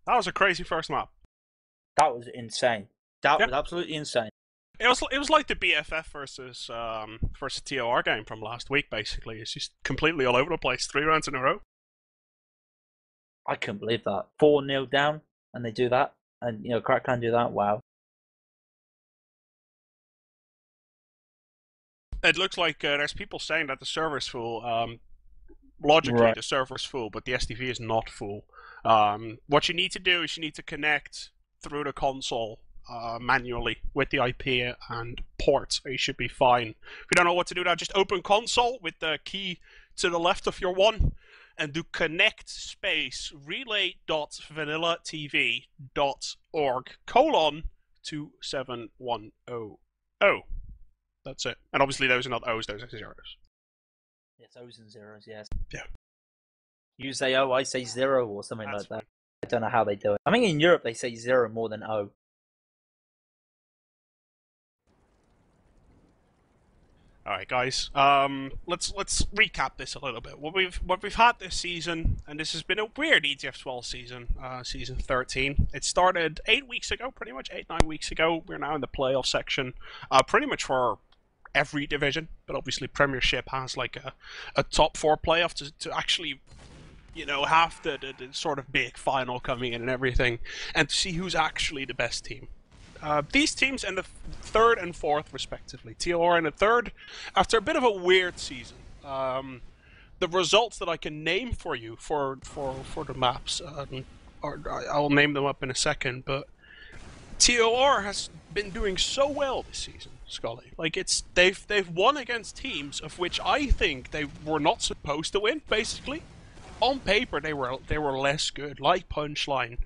That was a crazy first map. That was insane. That Yep. was absolutely insane. It was like the BFF versus TOR game from last week. Basically, it's just completely all over the place. 3 rounds in a row. I couldn't believe that. 4-0 down, and they do that, and Crack can do that. Wow. It looks like there's people saying that the server's full. Logically, Right. the server's full, but the SDV is not full. What you need to do is you need to connect through the console manually with the IP and port. You should be fine. If you don't know what to do, now just open console with the key to the left of your one and do connect space relay.vanillatv.org:2710. That's it. And obviously those are not O's, those are zeros. Yes, O's and zeros, yes. Yeah. You say O, I say 0 or something That's like that. fine. I don't know how they do it. I think in Europe they say 0 more than O. All right, guys. Let's recap this a little bit. What we've had this season, and this has been a weird ETF2L season, season 13. It started 8 weeks ago, pretty much 8-9 weeks ago. We're now in the playoff section, pretty much for every division, but obviously Premiership has like a top 4 playoff to actually, have the sort of big final coming in and everything, and to see who's actually the best team. These teams in the 3rd and 4th, respectively. TOR in the 3rd, after a bit of a weird season. The results that I can name for you for the maps, I'll name them up in a second, but TOR has been doing so well this season, Skully. Like they've won against teams of which I think they were not supposed to win. Basically, on paper they were less good, like Punchline,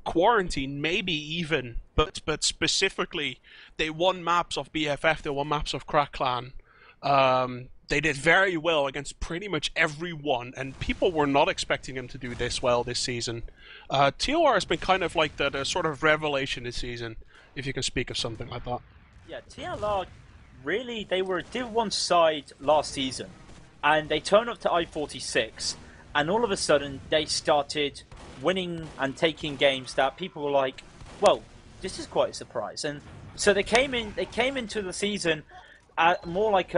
Quarantine, maybe even, but specifically they won maps of BFF, they won maps of Crack Clan. They did very well against pretty much everyone, and people were not expecting them to do this well this season. TOR has been kind of like the sort of revelation this season, if you can speak of something like that. Yeah, TLR, really, they were a Div 1 side last season, and they turned up to I-46, and all of a sudden they started winning and taking games that people were like, well, this is quite a surprise. And so they came into the season more like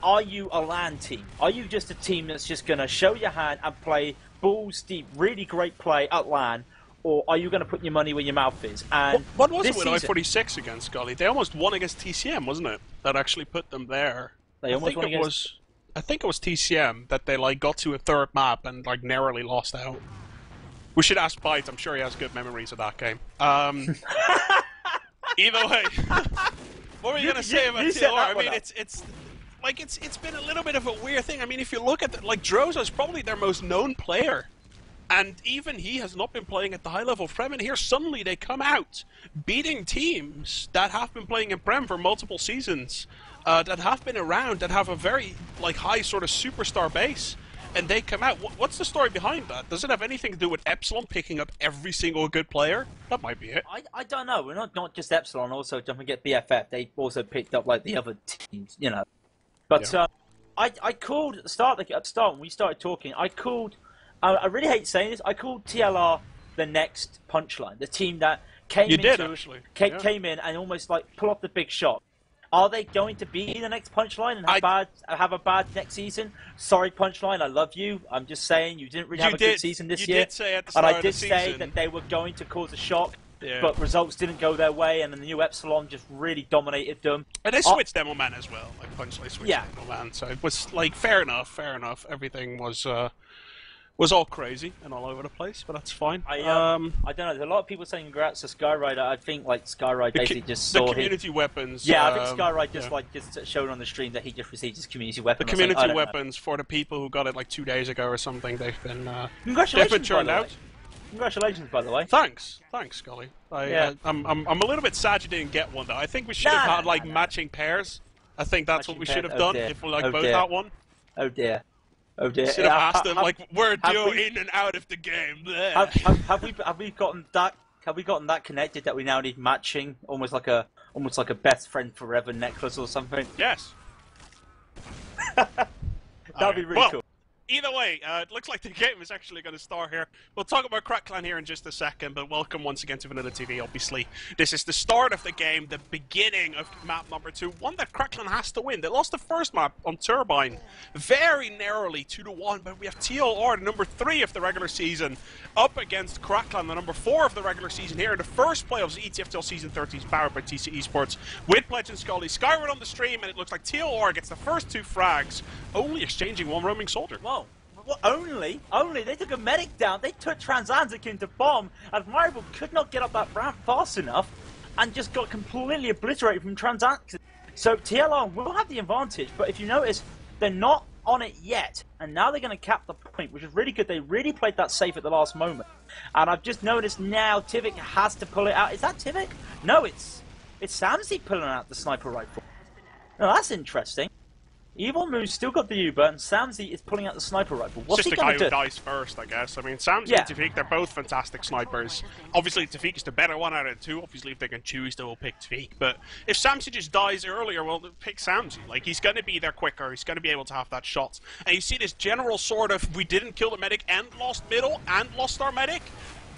are you a LAN team? Are you just a team that's just going to show your hand and play balls deep, really great play at LAN, or are you going to put your money where your mouth is? And what was it with I-46 against Skully? They almost won against TCM, wasn't it? That actually put them there. They almost won against... I think it was TCM that they got to a 3rd map and narrowly lost out. We should ask Byte. I'm sure he has good memories of that game. Either way, what were you gonna say about TLR? I mean, it's been a little bit of a weird thing. I mean, if you look at droso's probably their most known player, and even he has not been playing at the high level of Prem. And here suddenly they come out beating teams that have been playing in Prem for multiple seasons, that have been around, that have a very high sort of superstar base. And they come out. What's the story behind that? Does it have anything to do with Epsilon picking up every single good player? That might be it. I don't know. We're not just Epsilon. Also, don't forget BFF. They also picked up the other teams, But yeah. I called at the start when we started talking. I called. I really hate saying this. I called TLR the next Punchline, the team that came in and almost pull off the big shot. Are they going to be the next Punchline and have a bad next season? Sorry, Punchline, I love you. I'm just saying you didn't really have a good season this year. You did say at the start and I did of the season say that they were going to cause a shock, yeah. But results didn't go their way, and then the new Epsilon just really dominated them. And they switched Demo Man as well. Punchline switched Demo Man, so it was fair enough. Everything was all crazy and all over the place, but that's fine. I don't know. There's a lot of people saying congrats to Skyride. I think Skyride basically just saw the community weapons. Yeah, I think Skyride just showed on the stream that he just received his community weapon. The community weapons for the people who got it 2 days ago or something. They've been congratulations, out. Congratulations, by the way. Thanks, Skully. I'm a little bit sad you didn't get one though. I think we should have had matching pairs. I think that's what we should have done if we both had one. Oh dear. Oh dear! Should have asked them we're due in and out of the game. Have we gotten that? Have we gotten that connected that we now need matching, almost like a best friend forever necklace or something? Yes. That'd be really cool. either way, it looks like the game is actually going to start here. We'll talk about Crackland here in just a second, but welcome once again to VanillaTV, obviously. This is the start of the game, the beginning of map number 2, one that Crackland has to win. They lost the first map on Turbine, very narrowly, 2-1, but we have TLR, the number 3 of the regular season, up against Crackland, the number 4 of the regular season here in the first playoffs, ETF2L Season 13, powered by TC Esports, with Pledge and Skully. Skyride on the stream, and it looks like TLR gets the first 2 frags, only exchanging one roaming soldier. Whoa. Well, only? They took a medic down. They took Traxantic into bomb. Admirable could not get up that ramp fast enough and just got completely obliterated from Traxantic. So TLR will have the advantage, but if you notice, they're not on it yet. And now they're going to cap the point, which is really good. They really played that safe at the last moment. And I've just noticed now tviq has to pull it out. Is that tviq? No, it's smzi pulling out the sniper rifle. Now that's interesting. Evilmoon still got the Uber, and smzi is pulling out the sniper rifle. What's just he the guy going to who do? dies first, I guess. I mean, smzi Yeah. and tviq, they're both fantastic snipers. Obviously, tviq is the better one out of the two. Obviously, if they can choose, they will pick tviq. But if smzi just dies earlier, well, they'll pick smzi. Like, he's going to be there quicker. He's going to be able to have that shot. And you see this general sort of, we didn't kill the medic and lost middle and lost our medic.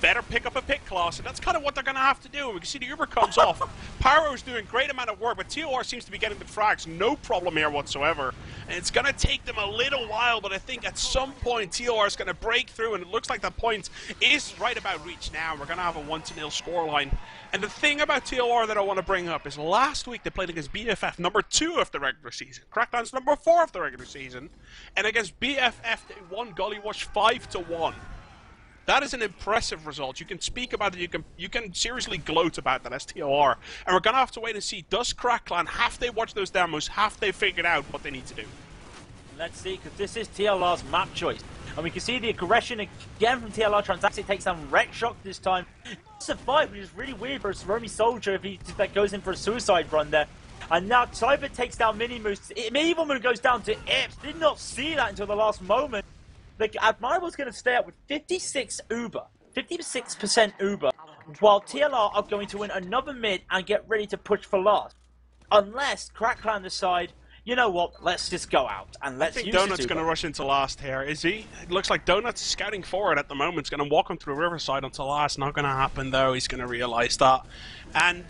Better pick up a pick class, and that's kind of what they're going to have to do. We can see the Uber comes off. Pyro's doing great amount of work, but TOR seems to be getting the frags. No problem here whatsoever. And it's going to take them a little while, but I think at some point TOR is going to break through, and it looks like that point is right about reach now. We're going to have a 1-0 scoreline. And the thing about TOR that I want to bring up is last week they played against BFF, number 2 of the regular season. Crackland's number 4 of the regular season. And against BFF, they won Gullywash 5-1. That is an impressive result. You can speak about it, you can seriously gloat about that as TOR. And we're going to have to wait and see, does Crackland, have they watched those demos, have they figured out what they need to do? Let's see, because this is TLR's map choice. And we can see the aggression again from TLR. Traxantic takes down Red Shock this time. Survive, which is really weird for a roaming soldier if he that goes in for a suicide run there. And now Cyber takes down minimoose. Evilmoon goes down to Ips. Did not see that until the last moment. The Admirable's going to stay up with 56 Uber, 56% Uber, while TLR are going to win another mid and get ready to push for last. Unless Crackland decide, you know what, let's just go out and let's use Donut's going to rush into last here, is he? It looks like Donut's scouting forward at the moment. He's going to walk him through Riverside until last. Not going to happen though, he's going to realise that. And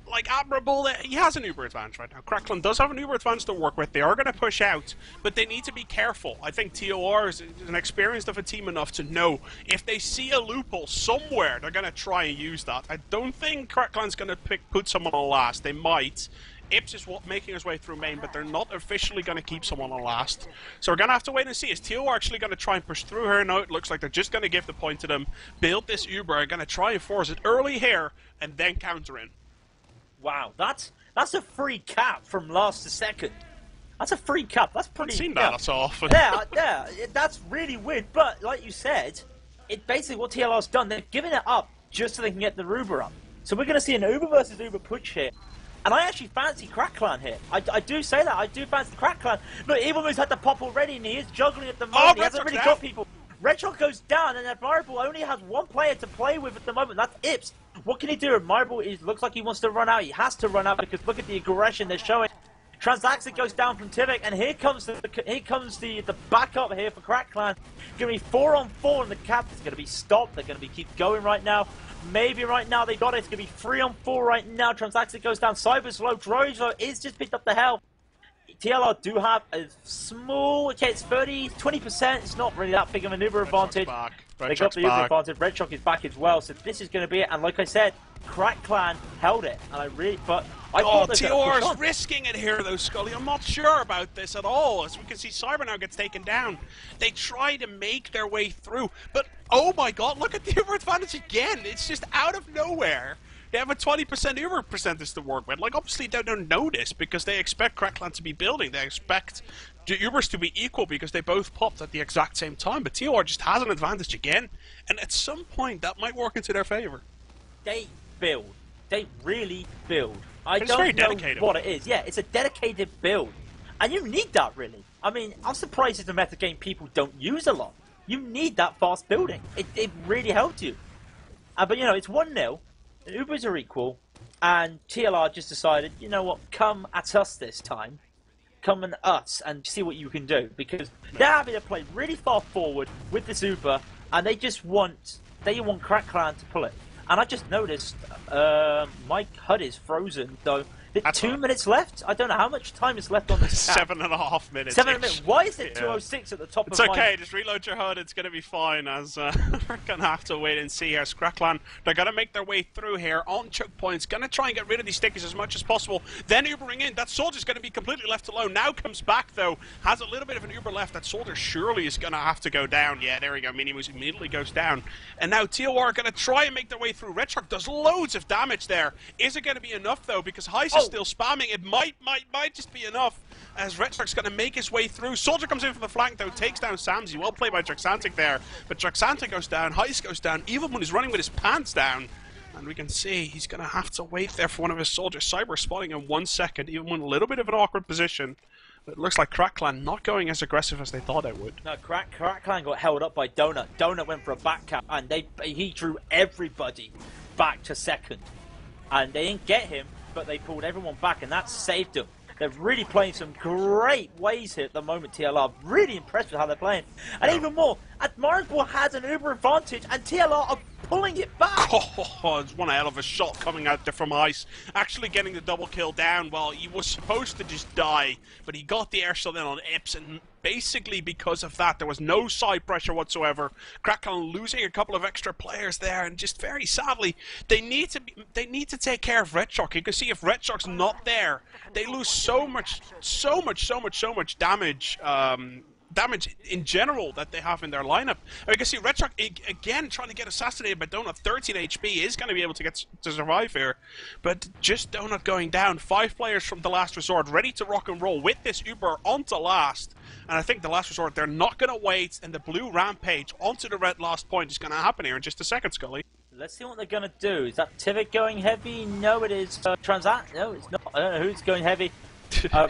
like Admirable, he has an Uber advantage right now. Crackland does have an Uber advantage to work with. They are going to push out, but they need to be careful. I think TOR is an experienced of a team enough to know if they see a loophole somewhere, they're going to try and use that. I don't think Crackland's going to put someone on last. They might. Ips is making his way through main, but they're not officially going to keep someone on last. So we're going to have to wait and see. Is TOR actually going to try and push through here? No, it looks like they're just going to give the point to them, build this Uber, are going to try and force it early here, and then counter in. Wow, that's a free cap from last to second. That's a free cap. That's pretty. I've seen that so often. Yeah, that's really weird. But like you said, it basically what TLR's done. They've given it up just so they can get the Uber up. So we're going to see an Uber versus Uber push here. And I actually fancy Crackland here. I do say that. I do fancy Crackland. Look, Evilmoon's had the pop already, and he is juggling at the moment. He hasn't really got people. Red Shock goes down, and Admirable only has one player to play with at the moment. That's Ips. What can he do? Admirable looks like he wants to run out. He has to run out because look at the aggression they're showing. Traxantic goes down from tviq, and here comes the backup here for Crackland. Going to be 4-on-4, and the cap is going to be stopped. They're going to keep going right now. Maybe right now they got it. It's going to be 3-on-4 right now. Traxantic goes down. Cyber's low. Droso is just picked up the health. TLR do have a small, okay, it's 20%. It's not really that big of an Uber advantage. They got the Uber advantage. Red Shock is back as well, so this is going to be it. And like I said, Crackland held it, and I thought TOR is risking it here though, Skully. I'm not sure about this at all. As we can see, Cyber now gets taken down. They try to make their way through, but oh my god, look at the Uber advantage again. It's just out of nowhere. They have a 20% Uber percentage to work with. Like, obviously they don't know this because they expect Crackland to be building. They expect the Ubers to be equal because they both popped at the exact same time. But TOR just has an advantage again. And at some point, that might work into their favor. They build. They really build. I it's don't very know dedicated. what it is. Yeah, it's a dedicated build. And you need that, really. I mean, I'm surprised it's a meta game people don't use a lot. You need that fast building. It really helped you. But, you know, it's 1-0. The Ubers are equal, and TLR just decided, you know what, come at us this time. come on us and see what you can do, because they're having to play really far forward with this Uber, and they want Crack Clan to pull it. And I just noticed my HUD is frozen, though. 2 minutes left? I don't know how much time is left on this cap. 7.5 minutes. 7 minutes. Why is it 2:06 at the top it's of my... It's okay, just reload your HUD, it's going to be fine, as we're going to have to wait and see here. Cracklan, they're going to make their way through here on choke points, going to try and get rid of these stickers as much as possible. Then Ubering in, that soldier's going to be completely left alone. Now comes back, though, has a little bit of an Uber left. That soldier surely is going to have to go down. Yeah, there we go, minimoose immediately goes down. And now TOR are going to try and make their way through. Red Shark does loads of damage there. Is it going to be enough, though, because Heist is still spamming it. Might just be enough, as Red Shark's going to make his way through. Soldier comes in from the flank, though, takes down smzi. Well played by Traxantic there, but Traxantic goes down, Heist goes down, Evilmoon is running with his pants down, and we can see he's going to have to wait there for one of his soldiers. Cyber spawning in 1 second, Evilmoon a little bit of an awkward position, but it looks like Crack Clan not going as aggressive as they thought it would. No, Crack Clan got held up by Donut. Donut went for a back cap, and he drew everybody back to second, and they didn't get him, but they pulled everyone back, and that saved them. They're really playing some great ways here at the moment, TLR. Really impressed with how they're playing. And even more, Admirable has an Uber advantage, and TLR are pulling it back. Oh, it's one hell of a shot coming out there from Ice. Actually getting the double kill down. Well, he was supposed to just die, but he got the air shot in on Ips, and basically because of that, there was no side pressure whatsoever. Crackdown losing a couple of extra players there, and just very sadly, they need to take care of Red Shark. You can see if Red Shark's not there, they lose so much damage. Damage in general that they have in their lineup. You can see Red Shark again trying to get assassinated by Donut. 13 HP is going to be able to survive here, but just Donut going down. 5 players from the Last Resort ready to rock and roll with this Uber onto last, and I think the Last Resort, they're not going to wait, and the blue rampage onto the red last point is going to happen here in just a second, Skully. Let's see what they're going to do. Is that tviq going heavy? No, it is Traxantic. No, it's not. I don't know who's going heavy.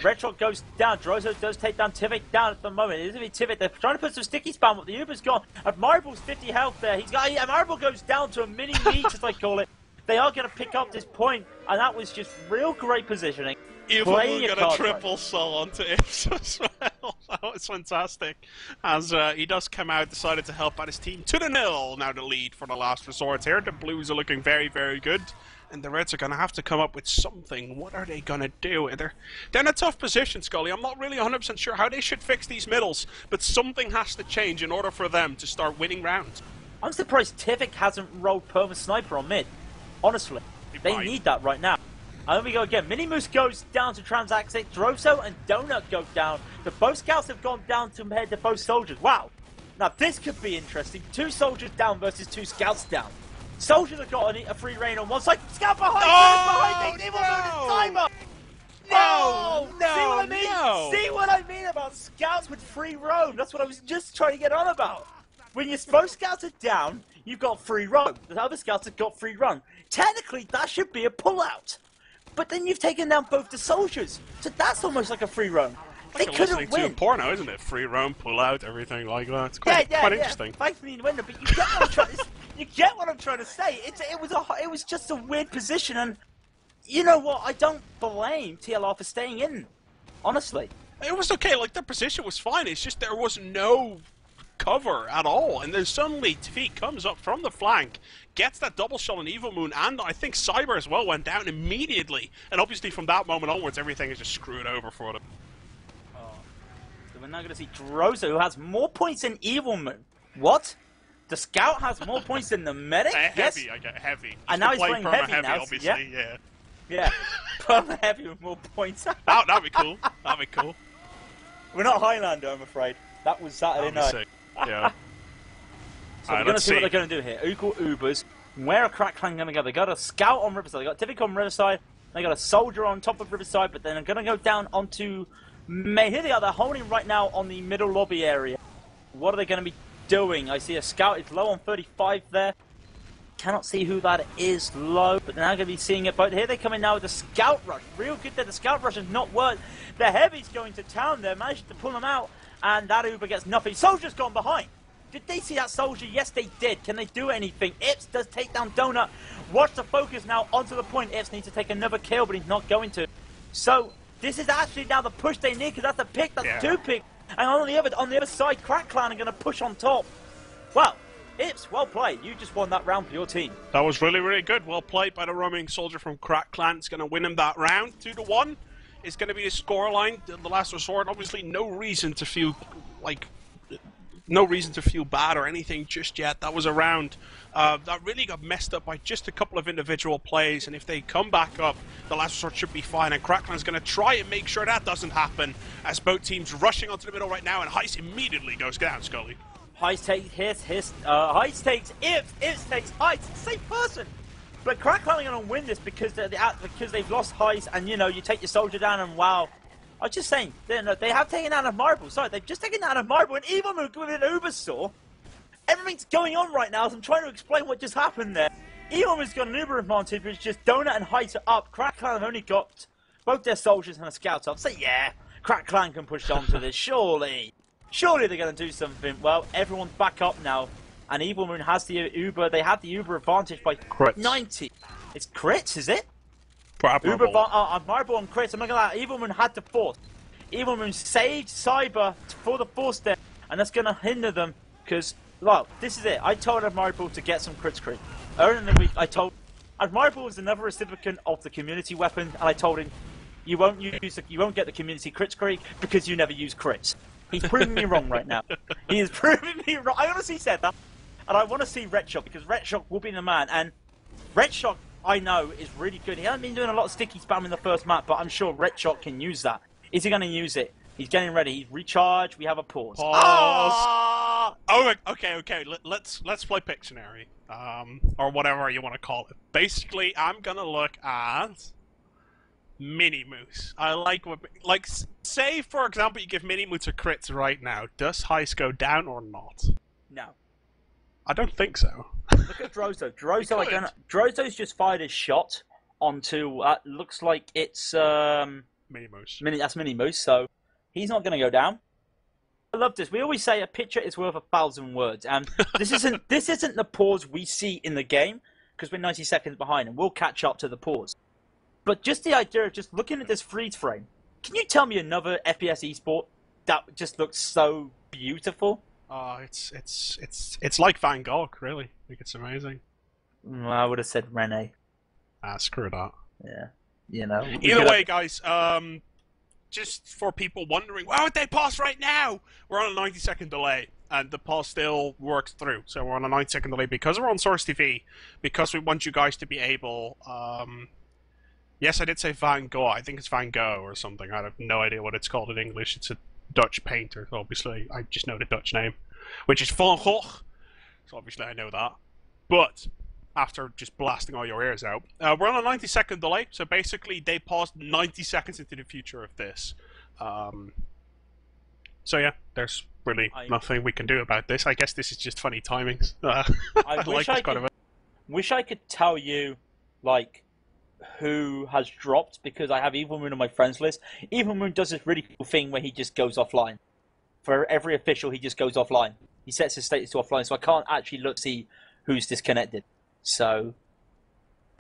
Red Shark goes down. Droso does take down tviq down at the moment. It is tviq. They're trying to put some sticky spam up. The Uber's gone. Admirable's 50 health there. Admirable goes down to a mini meat, as I call it. They are going to pick up this point, and that was just real great positioning. Evilmoon got a triple soul onto Ips as well. That was fantastic. As he does come out, decided to help out his team to the nil. Now the lead for the Last Resort here. The Blues are looking very, very good. And the Reds are going to have to come up with something. What are they going to do? They're in a tough position, Skully. I'm not really 100% sure how they should fix these middles, but something has to change in order for them to start winning rounds. I'm surprised tviq hasn't rolled Perma Sniper on mid. Honestly, they need that right now. And then we go again. Minimoose goes down to Traxantic. Droso and Donut go down. The both scouts have gone down compared to both soldiers. Wow. Now this could be interesting. 2 soldiers down versus 2 scouts down. Soldiers have got a free reign on one side. Scout behind! Behind! Timer! No! See what I mean? No. See what I mean about scouts with free roam? That's what I was just trying to get on about. When your both scouts are down, you've got free roam. The other scouts have got free run. Technically, that should be a pullout. But then you've taken down both the soldiers. So that's almost like a free roam. They couldn't win. To a porno, isn't it? Free roam, pull out, everything like that. It's quite interesting. Thankfully, win, but you get what I'm trying to. You get what I'm trying to say. It was just a weird position, and you know what? I don't blame TLR for staying in. Honestly, it was okay. Like their position was fine. It's just there was no cover at all, and then suddenly tviq comes up from the flank, gets that double shot on Evilmoon, and I think Cyber as well went down immediately. And obviously, from that moment onwards, everything is just screwed over for them. So we're now going to see Droso, who has more points than Evilmoon. What? The scout has more points than the medic? Heavy, yes. I get heavy. And now he's playing heavy now. Obviously, yeah. Yeah. Perma heavy with more points. That'd be cool. That'd be cool. We're not Highlander, I'm afraid. That was Saturday night. Sick. Yeah. So we're going to see what they're going to do here. Equal Ubers. Where are Crack Clan going to go? They got a scout on Riverside. They got tviq on Riverside. They got a soldier on top of Riverside, but then they're going to go down onto May. Here they are. They're holding right now on the middle lobby area. What are they going to be doing? I see a scout is low on 35 there. Cannot see who that is low, but they're now going to be seeing it. But here they come in now with the scout rush. Real good there. The scout rush has not worked. The heavy's going to town there. Managed to pull them out, and that Uber gets nothing. Soldier's gone behind. Did they see that soldier? Yes, they did. Can they do anything? Ips does take down Donut. Watch the focus now onto the point. Ips needs to take another kill, but he's not going to. So This is actually now the push they need, because that's the pick, that's Yeah. 2 pick. And on the other side, Crack Clan are going to push on top. Well, Ips, well played. You just won that round for your team. That was really, really good. Well played by the roaming soldier from Crack Clan. It's going to win him that round. 2-1. It's going to be a scoreline. The last resort. Obviously, no reason to feel bad or anything just yet. That was a round that really got messed up by just a couple of individual plays, and if they come back up, the last resort should be fine, and Crackland's going to try and make sure that doesn't happen, as both teams rushing onto the middle right now, and Heist immediately goes down, Skully. Heist takes Heist takes Ips takes Heist, same person! But Crackland are going to win this because they've lost Heist, and you know, you take your soldier down, and wow. I was just saying, they have taken out Admirable. Sorry, they've just taken out Admirable, and Evilmoon with an Ubersaw. Everything's going on right now as I'm trying to explain what just happened there. Evilmoon's got an Uber advantage, but it's just Donut and Heist are up. Crack Clan have only got both their soldiers and a scout up. So yeah, Crack Clan can push on to this, surely. Surely they're going to do something. Well, everyone's back up now, and Evilmoon has the Uber. They have the Uber advantage by Crits. 90. It's crits, is it? Admirable. Admirable on crits. I'm not gonna lie, Evilmoon had to force. Evilmoon saved Cyber for the force there, and that's gonna hinder them because, well, this is it. I told Admirable to get some crits crit. Earlier in the week, I told Admirable was another recipient of the community weapon, and I told him you won't get the community crits crit because you never use crits. He's proving me wrong right now. He is proving me wrong. I honestly said that, and I want to see Red Shock because Red Shock will be the man, and Red Shock, I know, is really good. He hasn't been doing a lot of sticky spam in the first map, but I'm sure Red Shot can use that. Is he going to use it? He's getting ready. He's recharged. We have a pause. Oh, okay. Let's play Pictionary, or whatever you want to call it. Basically, I'm gonna look at minimoose. I like say for example, you give minimoose a crits right now. Does Heist go down or not? No. I don't think so. Look at Droso. Droso's just fired his shot onto. Looks like it's Minimoose. That's Minimoose. So he's not going to go down. I love this. We always say a picture is worth 1,000 words, and this isn't the pause we see in the game because we're 90 seconds behind, and we'll catch up to the pause. But just the idea of just looking at this freeze frame. Can you tell me another FPS esport that just looks so beautiful? It's like Van Gogh, really. I think it's amazing. I would have said Rene. Screw that. Yeah, you know. Either way, guys. Just for people wondering, why would they pause right now? We're on a 90-second delay, and the pause still works through. So we're on a 90-second delay because we're on Source TV, because we want you guys to be able. Yes, I did say Van Gogh. I think it's Van Gogh or something. I have no idea what it's called in English. It's a Dutch painter, obviously. I just know the Dutch name, which is Van Gogh. So obviously I know that. But after just blasting all your ears out, we're on a 90-second delay. So basically, they paused 90 seconds into the future of this. So yeah, there's really nothing we can do about this. I guess this is just funny timings. I wish I could tell you, like, who has dropped, because I have Evilmoon on my friends list. Evilmoon does this really cool thing where he just goes offline. For every official, he just goes offline. He sets his status to offline, so I can't actually see who's disconnected. So,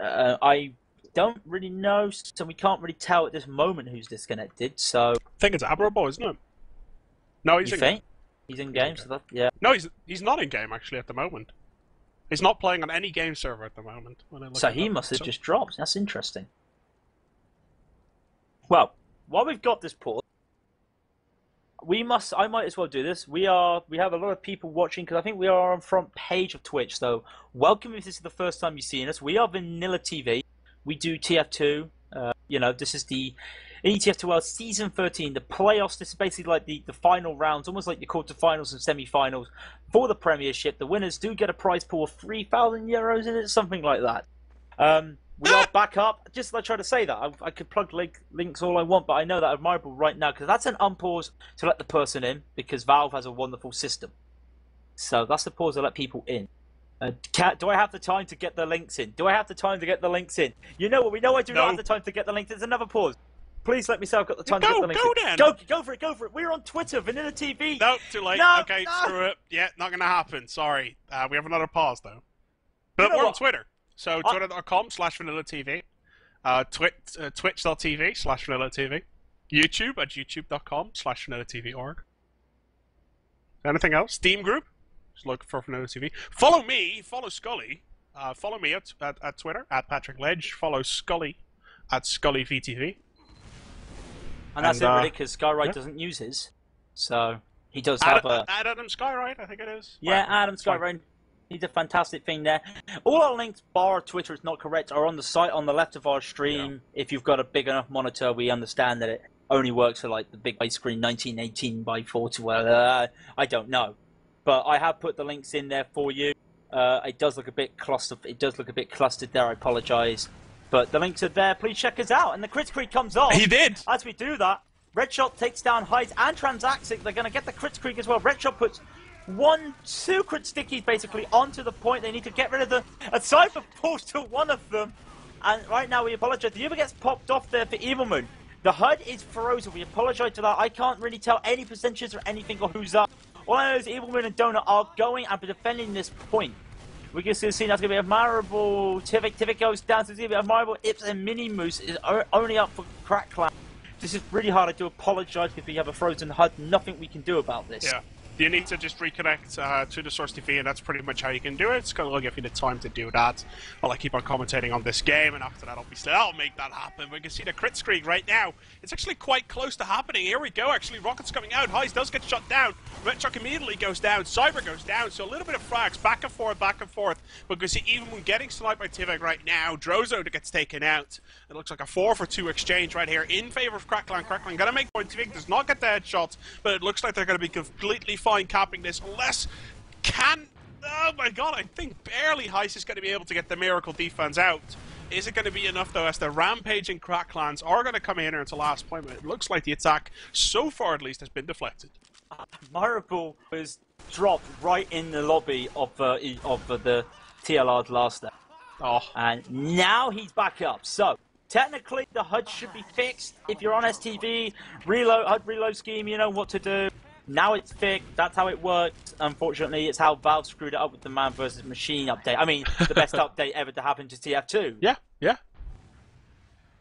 I don't really know, so we can't really tell at this moment who's disconnected, so... I think it's Admirable, isn't it? No, he's in game. He's in game, so that, yeah. No, he's not in game, actually, at the moment. He's not playing on any game server at the moment. So he must have just dropped. That's interesting. Well, while we've got this pause, I might as well do this. We have a lot of people watching because I think we are on front page of Twitch. So welcome if this is the first time you've seen us. We are VanillaTV. We do TF2. This is the ETF2L Season 13, the playoffs. This is basically like the final rounds, almost like the quarterfinals and semi-finals for the Premiership. The winners do get a prize pool of 3,000 euros in it, something like that. We are back up. Just like trying to say that. I could plug links all I want, but I know that Admirable right now, because that's an unpause to let the person in, because Valve has a wonderful system. So that's the pause to let people in. Do I have the time to get the links in? You know what? We know I do not have the time to get the links in. There's another pause. Please let me say I've got the time to get the links in. Go for it. We're on Twitter, VanillaTV. No, too late. No, okay, screw it. Yeah, not going to happen. Sorry. We have another pause, though. But we're on Twitter. So twitter.com/VanillaTV. Twitch.tv/VanillaTV. YouTube at youtube.com/VanillaTV.org. Anything else? Steam group? Just look for VanillaTV. Follow me. Follow Skully. Follow me at Twitter at Patrick Ledge. Follow Skully at SkullyVTV. And that's it, really, because Skyride doesn't use his. So he does have a. Adam Skyride, I think it is. Yeah, Adam Skyride. He's a fantastic thing there. All our links, bar Twitter is not correct, are on the site on the left of our stream. Yeah. If you've got a big enough monitor, we understand that it only works for like the big widescreen 1918 by 40. Well, I don't know, but I have put the links in there for you. It does look a bit clustered. It does look a bit clustered there. I apologise, but the links are there. Please check us out. And the crit creek comes off. He did. As we do that, Redshot takes down Hides and Traxantic. They're going to get the crit creek as well. Redshot puts 2 crit stickies basically onto the point. They need to get rid of a cypher pulls to one of them. And right now we apologise. The Uber gets popped off there for Evilmoon. The HUD is frozen. We apologise for that. I can't really tell any percentages or anything or who's up. All I know is Evilmoon and Donut are going and defending this point. We can see that's going to be Admirable. tviq goes down to zero. Admirable, Ips, and minimoose is only up for Crack Clan. This is really hard. I do apologise if we have a frozen HUD. Nothing we can do about this. Yeah. You need to just reconnect to the source TV, and that's pretty much how you can do it. It's going to give you the time to do that while I keep on commentating on this game, and after that, obviously, I'll make that happen. We can see the crit screen right now. It's actually quite close to happening. Here we go, actually. Rocket's coming out. Heist does get shut down. Red Chuck immediately goes down. Cyber goes down, so a little bit of frags back and forth, back and forth. But we see Evilmoon getting sniped by tviq right now. Droso gets taken out. It looks like a 4-for-2 exchange right here in favor of Crackland. Crackland going to make point. tviq does not get the headshots, but it looks like they're going to be completely fine capping this, unless oh my god, I think barely Heist is going to be able to get the Miracle defense out. Is it going to be enough though, as the rampaging Cracklands are going to come in here into last point? It looks like the attack, so far at least, has been deflected. Admirable was dropped right in the lobby of the TLR's last day. Oh. And now he's back up. So technically the HUD should be fixed. If you're on STV, HUD reload scheme, you know what to do. Now it's fixed. That's how it works. Unfortunately, it's how Valve screwed it up with the Man vs. Machine update. I mean, the best update ever to happen to TF2. Yeah, yeah.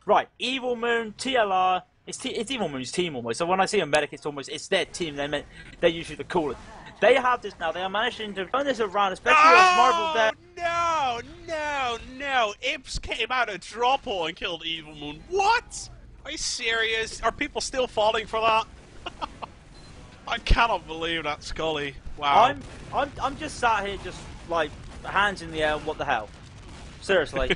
Right, Evilmoon, TLR. It's Evilmoon's team almost. So when I see a medic, it's their team. They're usually the coolest. They have this now. They are managing to turn this around, especially with Marvel there. No. Ips came out of drop hole and killed Evilmoon. What? Are you serious? Are people still falling for that? I cannot believe that, Skully. Wow. I'm just sat here, just like hands in the air. What the hell? Seriously,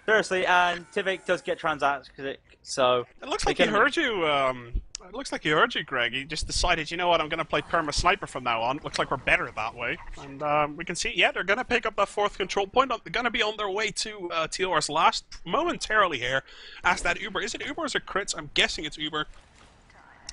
seriously. And tviq does get Traxantic, so it looks like he heard you. It looks like he heard you, Greg. He just decided, you know what, I'm going to play Perma Sniper from now on. Looks like we're better that way. And we can see, yeah, they're going to pick up that 4th control point. They're going to be on their way to TLR's last momentarily here. As that Uber, is it Uber or is it crits? I'm guessing it's Uber.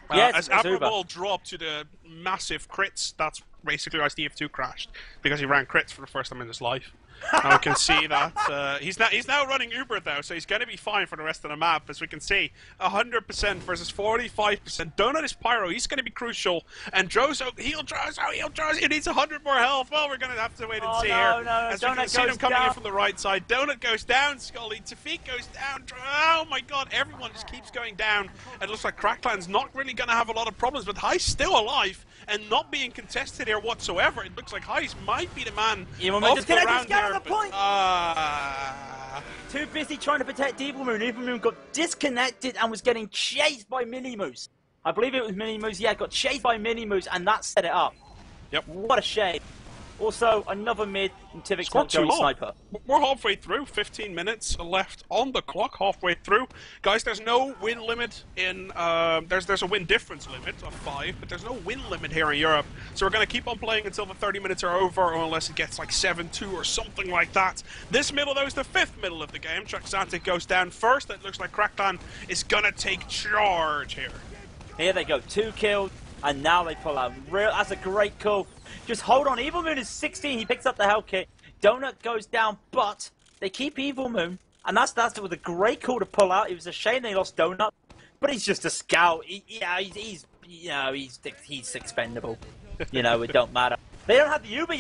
As Admirable dropped to the massive crits, that's basically why TF2 crashed, because he ran crits for the first time in his life. Now we can see that he's now running Uber though, so he's going to be fine for the rest of the map. As we can see, 100% versus 45%. Donut is Pyro, he's going to be crucial. And Droso, heal Droso, he needs 100 more health. Well, we're going to have to wait and see here. As we can see him coming in from the right side. Donut goes down, Skully, tviq goes down. Oh my god, everyone just keeps going down. It looks like Crackland's not really going to have a lot of problems, but Heist still alive and not being contested here whatsoever. It looks like Heist might be the man of the round here. Point. Too busy trying to protect Evilmoon. Evilmoon got disconnected and was getting chased by minimoose. I believe it was minimoose. Yeah, got chased by minimoose, and that set it up. Yep. What a shame. Also, another mid, and tviq's not going sniper. We're halfway through, 15 minutes left on the clock, halfway through. Guys, there's no win limit in, there's a win difference limit of 5, but there's no win limit here in Europe. So we're going to keep on playing until the 30 minutes are over, or unless it gets like 7-2 or something like that. This middle, though, is the 5th middle of the game. Traxantic goes down first. It looks like Crackland is going to take charge here. Here they go, 2 kills, and now they pull out. That's a great call. Just hold on. Evilmoon is 16. He picks up the health kit. Donut goes down, but they keep Evilmoon, and that's with a great call to pull out. It was a shame they lost Donut, but he's just a scout. He's expendable. You know, it don't matter. They don't have the Uber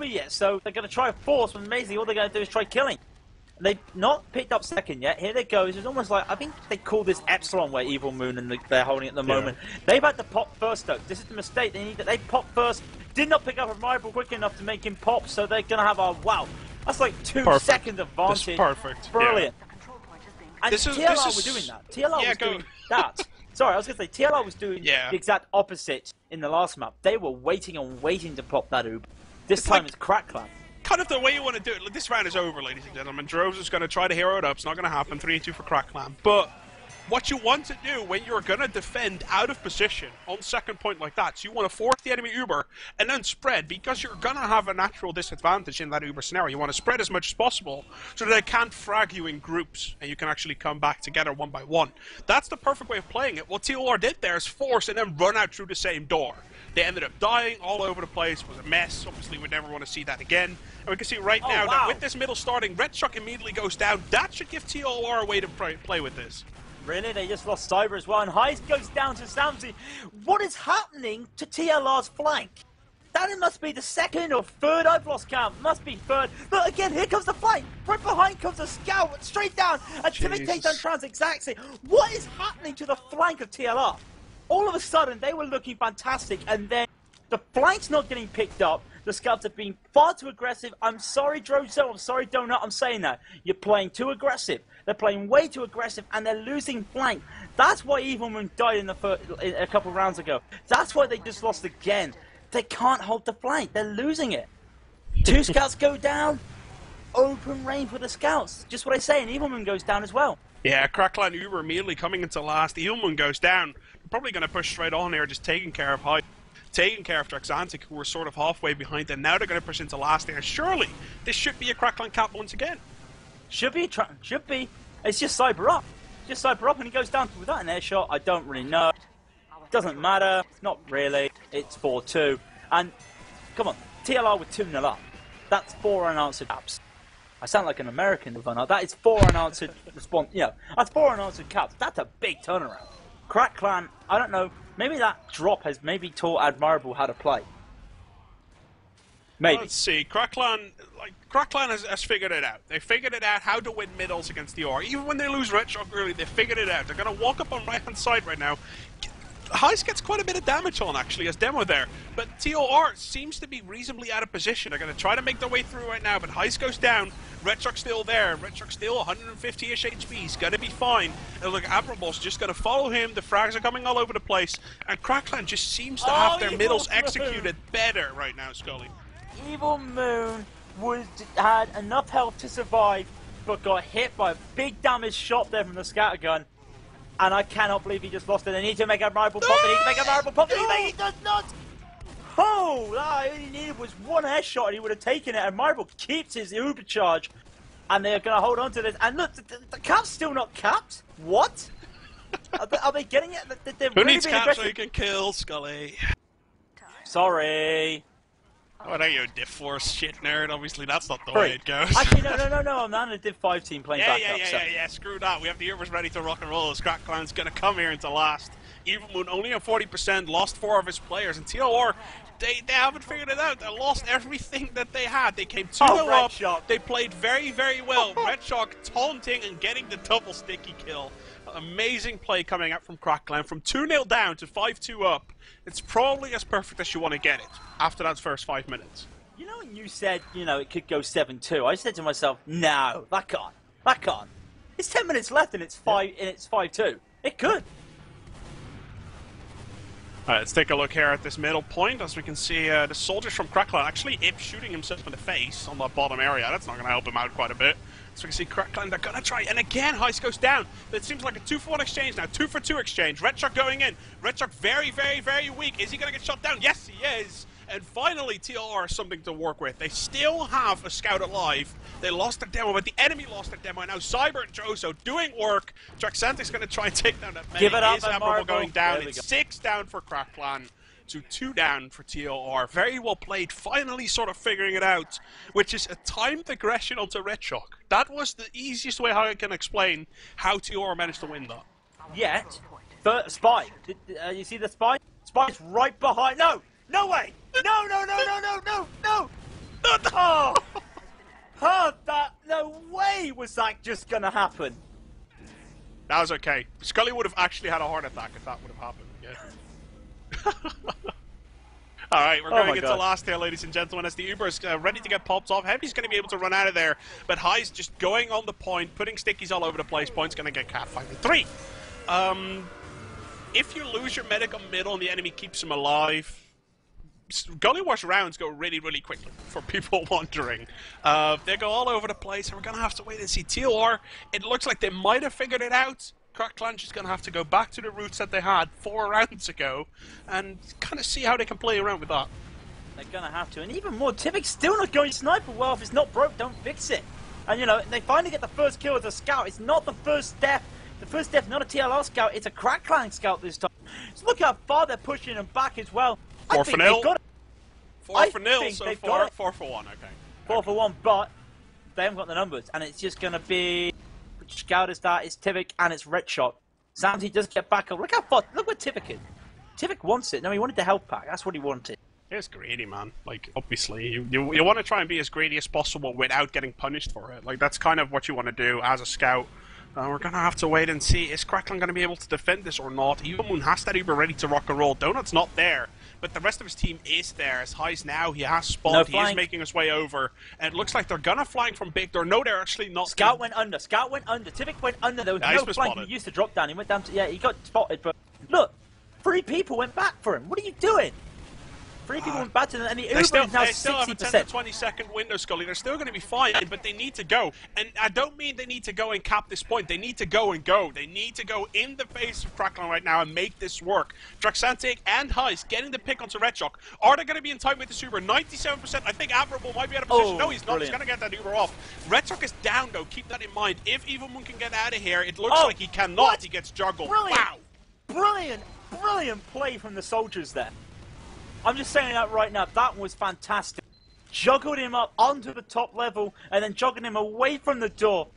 yet. So they're going to try a force, when basically all they're going to do is try killing. They've not picked up second yet. Here they go. It's almost like, I think they call this Epsilon where Evilmoon and they're holding at the moment. They've had to pop first though. This is the mistake. They pop first. Did not pick up Admirable quick enough to make him pop, so they're going to have a, wow. That's like 2-second advantage. This is perfect. Brilliant. Yeah. And TLR were doing that. TLR was doing that. Sorry, I was going to say, TLR was doing the exact opposite in the last map. They were waiting and waiting to pop that Uber. This time it's Crackland. Kind of the way you want to do it. This round is over, ladies and gentlemen. Droso's going to try to hero it up. It's not going to happen. 3-2 for Crackland. But what you want to do when you're going to defend out of position on second point like that, so you want to force the enemy Uber and then spread, because you're going to have a natural disadvantage in that Uber scenario. You want to spread as much as possible so that they can't frag you in groups and you can actually come back together one by one. That's the perfect way of playing it. What TLR did there is force and then run out through the same door. They ended up dying all over the place. It was a mess. Obviously, we'd never want to see that again. And we can see right now that with this middle starting, Red Shock immediately goes down. That should give TLR a way to play with this. Really? They just lost Cyber as well. And Heist goes down to smzi. What is happening to TLR's flank? That must be the second or third. I've lost count. Must be third. Look, again, here comes the flank. Right behind comes a Scout. Straight down. And tviq takes down Traxantic. What is happening to the flank of TLR? All of a sudden, they were looking fantastic, and then the flank's not getting picked up. The Scouts have been far too aggressive. I'm sorry, Droso. I'm sorry, Donut. I'm saying that. You're playing too aggressive. They're playing way too aggressive, and they're losing flank. That's why Evilmoon died in a couple of rounds ago. That's why they just lost again. They can't hold the flank. They're losing it. 2 Scouts go down. Open range for the Scouts. Just what I say, and Evilmoon goes down as well. Yeah, Crackline Uber immediately coming into last. Evilmoon goes down. Probably going to push straight on here, just taking care of Hyde, taking care of Traxantic, who were sort of halfway behind them. Now they're going to push into last there. Surely, this should be a Crackline cap once again. Should be. It's just Cyber up. Just Cyber up, and he goes down without an air shot. I don't really know. Doesn't matter. Not really. It's 4-2. And, come on, TLR with 2-0 up. That's 4 unanswered caps. I sound like an American, that is 4 unanswered response. You know, that's 4 unanswered caps. That's a big turnaround. Crackland, I don't know. Maybe that drop has maybe taught Admirable how to play. Maybe. Let's see. Crackland has figured it out. They figured it out how to win middles against the R. Even when they lose Red Shock early, they figured it out. They're going to walk up on right-hand side right now. Heist gets quite a bit of damage on, actually, as demo there. But TOR seems to be reasonably out of position. They're going to try to make their way through right now, but Heist goes down. Red Shock's still there. Red Shock's still 150-ish HP. He's going to be fine. And look, Admirable's just going to follow him. The frags are coming all over the place. And Crackland just seems to have their middles executed better right now, Skully. Evilmoon had enough health to survive, but got hit by a big damage shot there from the scattergun. And I cannot believe he just lost it. They need to make Admirable pop. They need to make Admirable pop. He does not. Oh, all he needed was one air shot and he would have taken it. Admirable keeps his Uber charge. And they're going to hold on to this. And look, the cap's still not capped. What? Are they getting it? They're Who really needs caps so you can kill, Skully? Sorry. Oh, no, you diff force shit nerd. Obviously, that's not the way it goes. Actually, no. I'm not in a Div 5 team playing backup. Yeah. Screw that. We have the Ubers ready to rock and roll. Crackland's going to come here into last. Evilmoon only on 40%, lost 4 of his players. And TOR, they haven't figured it out. They lost everything that they had. They came 2-0 up. Shock. They played very, very well. Red Shock taunting and getting the double sticky kill. Amazing play coming out from Crackland. From 2-0 down to 5-2 up. It's probably as perfect as you want to get it after that first 5 minutes. You know when you said, it could go 7-2, I said to myself, no, that can't. It's 10 minutes left and it's 5-2. It could. Alright, let's take a look here at this middle point. As we can see, the soldiers from Crackland actually shooting himself in the face on that bottom area. That's not going to help him out quite a bit. So we can see Crackland, they're going to try. And again, Heist goes down. It seems like a 2-for-1 exchange now. 2-for-2 exchange. Red Shock going in. Red Shock very, very, very weak. Is he going to get shot down? Yes, he is. And finally, TLR has something to work with. They still have a scout alive. They lost their demo, but the enemy lost their demo. And now Cyber and Droso doing work. Traxantic's going to try and take down that many. Give it up, Admirable going down. It's go. 6 down for Crackland to 2 down for TOR. Very well played, finally sort of figuring it out, which is a timed aggression onto Red Shock. That was the easiest way how I can explain how TOR managed to win that. Yet, Spy, you see the Spy? Spy's right behind, no way! No! Oh, that, no way was that just gonna happen? That was okay. Skully would have actually had a heart attack if that would have happened. Yeah. Alright, we're going to get to the last here, ladies and gentlemen, as the Uber is ready to get popped off. Heavy's going to be able to run out of there, but High's just going on the point, putting stickies all over the place. Point's going to get cat 5 and 3. If you lose your medic on middle and the enemy keeps him alive, Gullywash rounds go really, really quickly, for people wondering. They go all over the place, and we're going to have to wait and see. TLR, it looks like they might have figured it out. Crackland's just going to have to go back to the routes that they had 4 rounds ago and kind of see how they can play around with that. They're going to have to. And even more, tviq's still not going sniper. Well, if it's not broke, don't fix it. And, you know, they finally get the first kill as a scout. It's not the first death. The first death, not a TLR scout. It's a Crackland scout this time. So look how far they're pushing them back as well. 4 for 0. 4 for 0 so far. 4 for 1, okay. 4 for 1, but they haven't got the numbers. And it's just going to be... Scout is that, it's tviq, and it's red shot. smzi does get back up. Look how far, look what tviq is. tviq wants it. No, he wanted the health pack. That's what he wanted. It's greedy, man. Like, obviously, you want to try and be as greedy as possible without getting punished for it. Like, that's kind of what you want to do as a scout. We're going to have to wait and see. Is Crackland going to be able to defend this or not? Evilmoon has that Uber ready to rock and roll. Donut's not there, but the rest of his team is there. As Highs now, he has spawned. He is making his way over. And it looks like they're going to flank from big door. No, they're actually not. Scout went under. Scout went under. tviq went under. There was no flank. He used to drop down. He went down to... Yeah, he got spotted, but... Look! 3 people went back for him. What are you doing? 3 people went back to them, and the Uber is now 60%. They still have a 10 to 20 second window, Skully. They're still going to be fine, but they need to go. And I don't mean they need to go and cap this point. They need to go and go. They need to go in the face of Crackland right now and make this work. Traxantic and Heist getting the pick onto Red Shock. Are they going to be in time with this Uber? 97%. I think Admirable might be out of position. No, he's not. Brilliant. He's going to get that Uber off. Red Shock is down, though. Keep that in mind. If Evilmoon can get out of here, it looks like he cannot. What? He gets juggled. Brilliant. Wow. Brilliant. Brilliant play from the soldiers there. I'm just saying that right now. That was fantastic. Juggled him up onto the top level and then jogging him away from the door.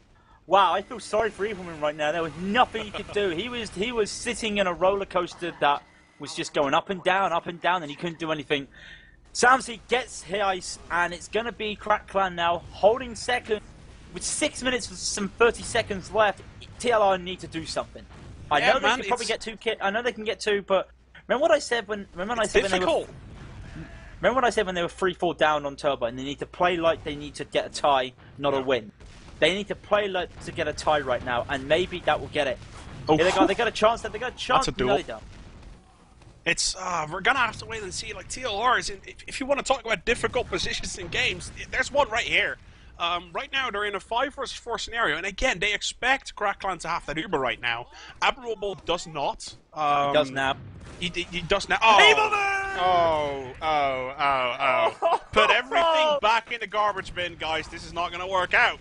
Wow, I feel sorry for Evilmoon right now. There was nothing he could do. He was sitting in a roller coaster that was just going up and down, and he couldn't do anything. smzi gets ice, and it's going to be Crackland now, holding second with 6 minutes and some 30 seconds left. TLR need to do something. I know they can probably get 2 kit. I know they can get 2, but remember what I said when they were 3-4 down on Turbo, and they need to play like they need to get a tie, not a win. They need to play like to get a tie right now, and maybe that will get it. Oh. They got a chance. They got a chance. That's a duel. It's we're gonna have to wait and see. Like TLR is in. If you want to talk about difficult positions in games, there's one right here. Right now they're in a 5 versus 4 scenario, and again they expect Crackland to have that Uber right now. Admirable does not. He does now. He does now. Oh. Put everything back in the garbage bin, guys. This is not going to work out.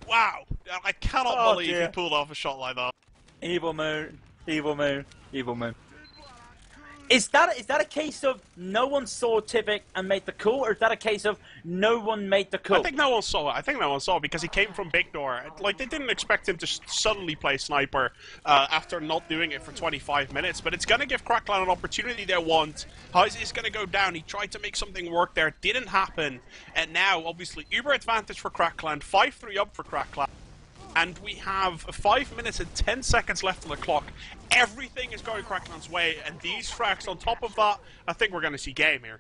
Wow. I cannot believe he pulled off a shot like that. Evilmoon. Is that a case of no one saw tviq and made the call, or is that a case of no one made the call? I think no one saw it. I think no one saw it because he came from big door. Like, they didn't expect him to suddenly play sniper after not doing it for 25 minutes, but it's going to give Crackland an opportunity they want. He's going to go down. He tried to make something work there. Didn't happen. And now, obviously, Uber advantage for Crackland. 5-3 up for Crackland. And we have 5 minutes and 10 seconds left on the clock. Everything is going Crackland's way, and these fracks on top of that, I think we're going to see game here.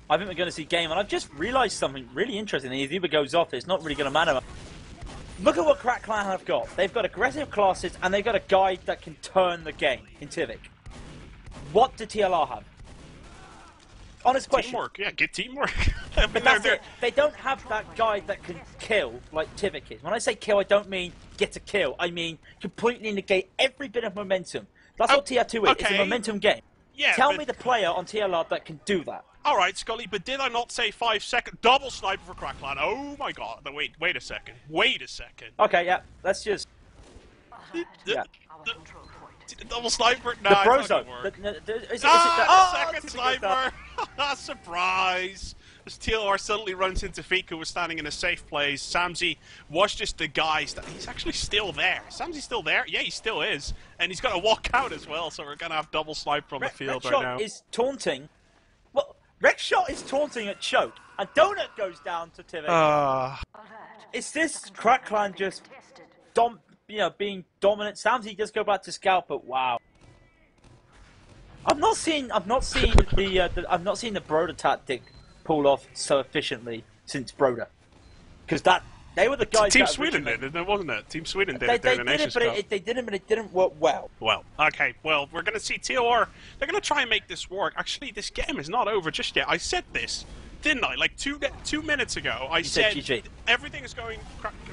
I think we're going to see game, and I've just realised something really interesting. If Uber goes off, it's not really going to matter. Look at what Crackland have got. They've got aggressive classes, and they've got a guy that can turn the game in tviq. What do TLR have? Honest question. Teamwork, yeah, get teamwork. But that's it. They don't have that guy that can kill like tviq is. When I say kill, I don't mean get a kill. I mean completely negate every bit of momentum. That's what Tier 2 is. It's a momentum game. Yeah, Tell me the player on TLR that can do that. Alright, Skully, but did I not say 5 seconds? Double sniper for Crackland. Oh my god. Wait a second. Wait a second. Okay, yeah. Let's just... Yeah. Double sniper? No, the droso. Second sniper! Surprise! As TLR suddenly runs into tviq, who was standing in a safe place. smzi was just the guy. He's actually still there. smzi's still there? Yeah, he still is. And he's going to walk out as well, so we're going to have double sniper on the field right now. Red Shot is taunting. Well, Red Shot is taunting at choke. And Donut goes down to tviq. Is this Crackland just being dominant? smzi does go back to scout, but wow. I've not seen the Broda tactic pull off so efficiently since Broda, because they were the guys. Team Sweden did it, wasn't it? Team Sweden did it. They did it, but it didn't work well. Well, okay. Well, we're going to see TOR. They're going to try and make this work. Actually, this game is not over just yet. I said this, didn't I? Like 2 minutes ago, I said GG. Everything is going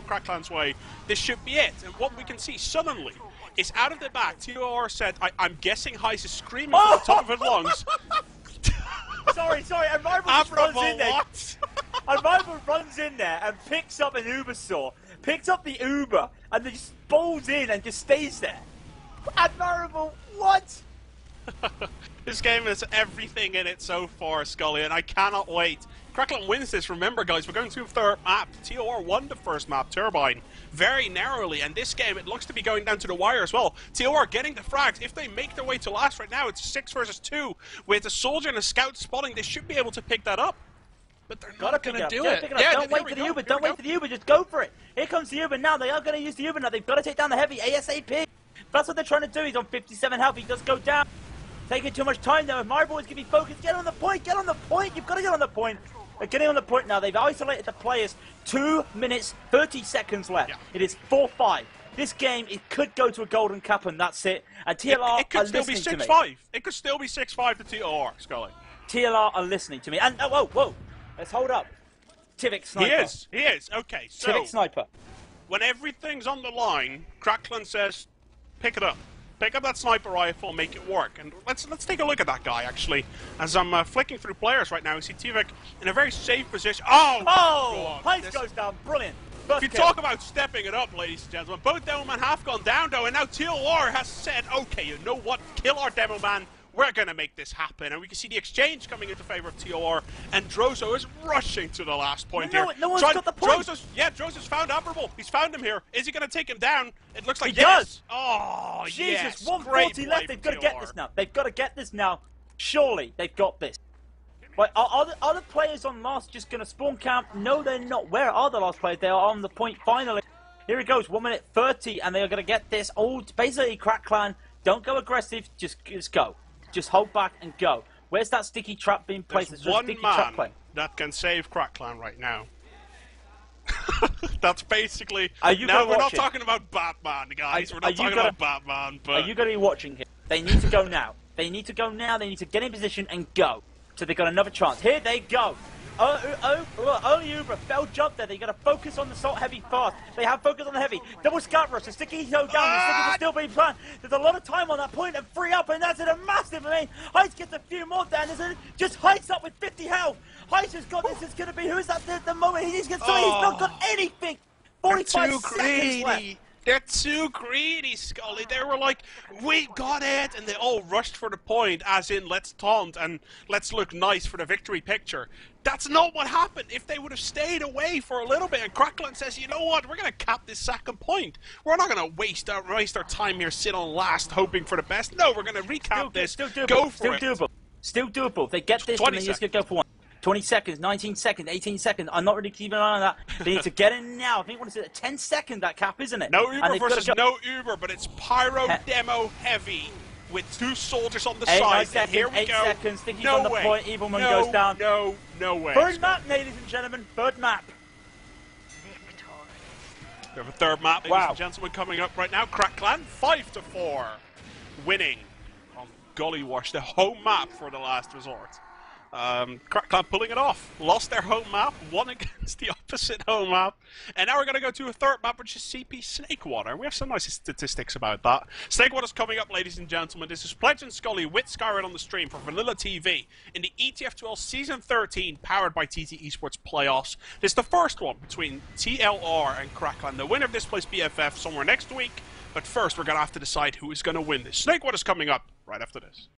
Crackland's way. This should be it. And what we can see suddenly is out of the back, TOR said, I'm guessing Heise is screaming from the top of his lungs. Sorry, and Admirable runs in there. What? Admirable runs in there and picks up an Uber saw, picks up the Uber, and then just bowls in and just stays there. Admirable, what? This game has everything in it so far, Skully, and I cannot wait. Crackland wins this. Remember, guys, we're going to a third map. TOR won the first map, Turbine, very narrowly, and this game, it looks to be going down to the wire as well. TOR getting the frags. If they make their way to last right now, it's 6 versus 2. With a soldier and a scout spotting, they should be able to pick that up. But they're not going to do it. Yeah, don't wait for the Uber. Don't wait for the Uber. Just go for it. Here comes the Uber now. They are going to use the Uber now. They've got to take down the heavy ASAP. That's what they're trying to do. He's on 57 health. He does go down. Taking too much time though. Admirable is going to be focused. Get on the point. Get on the point. You've got to get on the point. They're getting on the point now. They've isolated the players. 2 minutes, 30 seconds left. Yeah. It is 4-5. This game, it could go to a golden cap and that's it. And TLR it could still be 6-5. It could still be 6-5 to TOR, Skully. TLR are listening to me. And whoa. Let's hold up. tviq sniper. He is. Okay, so tviq sniper. When everything's on the line, Crackland says, pick it up. Pick up that sniper rifle, make it work. And let's take a look at that guy, actually. As I'm flicking through players right now, we see tviq in a very safe position. Oh! Heise goes down. Brilliant. If you talk about stepping it up, ladies and gentlemen, both Demoman have gone down, though, and now TOR has said, okay, you know what? Kill our Demoman. We're going to make this happen. And we can see the exchange coming into favor of TOR, and droso is rushing to the last point here. No one's got the point. Droso's found Admirable. He's found him here. Is he going to take him down? It looks like he does. Oh, Jesus, yes. 140 left. They've got to get this now. They've got to get this now. Surely they've got this. Wait, are the players on last just going to spawn camp? No, they're not. Where are the last players? They are on the point finally. Here it goes, 1 minute 30, and they are going to get this. Oh, basically, Crackland, don't go aggressive. Just go. Just hold back and go. Where's that sticky trap being placed? There's one man that can save Crackland right now. That's basically... Now, we're not talking about Batman, guys. We're not talking about Batman, but... Are you going to be watching here? They need to go now. They need to go now. They need to get in position and go. So they've got another chance. Here they go. Early Uber, fell jump there. They got to focus on the salt heavy fast. They have focus on the heavy. Double scout rush. The sticky go down. The sticky is still being planned. There's a lot of time on that point and free up, and that's a massive. I mean, Heise gets a few more down. Just Heise up with 50 health. Heise has got this. It's going to be who is that? The moment he's going to he's not got anything. 45 seconds left. They're too greedy, Skully. They were like, we got it, and they all rushed for the point, as in, let's taunt and let's look nice for the victory picture. That's not what happened. If they would have stayed away for a little bit, and Crackland says, you know what, we're going to cap this second point. We're not going to waste our time here, sit on last, hoping for the best. No, we're going to recap this, go for it. Still doable. They get this, and then just going to go for one. 20 seconds, 19 seconds, 18 seconds. I'm not really keeping an eye on that. They need to get in now. I think what is it, a 10-second that cap, isn't it? No Uber versus no Uber, but it's Pyro Demo Heavy with 2 soldiers on the side. And here we go. 8 seconds. Sticky's on the point. Evilmoon goes down. No way. Third map, ladies and gentlemen. Third map. We have a third map, ladies and gentlemen, coming up right now. Crackland 5-4, winning on Gullywash, the home map for the last resort. Crackland pulling it off. Lost their home map, won against the opposite home map, and now we're going to go to a third map, which is CP Snakewater. We have some nice statistics about that. Snakewater's coming up, ladies and gentlemen. This is Pledge and Skully with Skyride on the stream for VanillaTV in the ETF2L Season 13, powered by TT Esports Playoffs. This is the first one between TLR and Crackland. The winner of this plays BFF somewhere next week, but first we're going to have to decide who is going to win this. Snakewater's coming up right after this.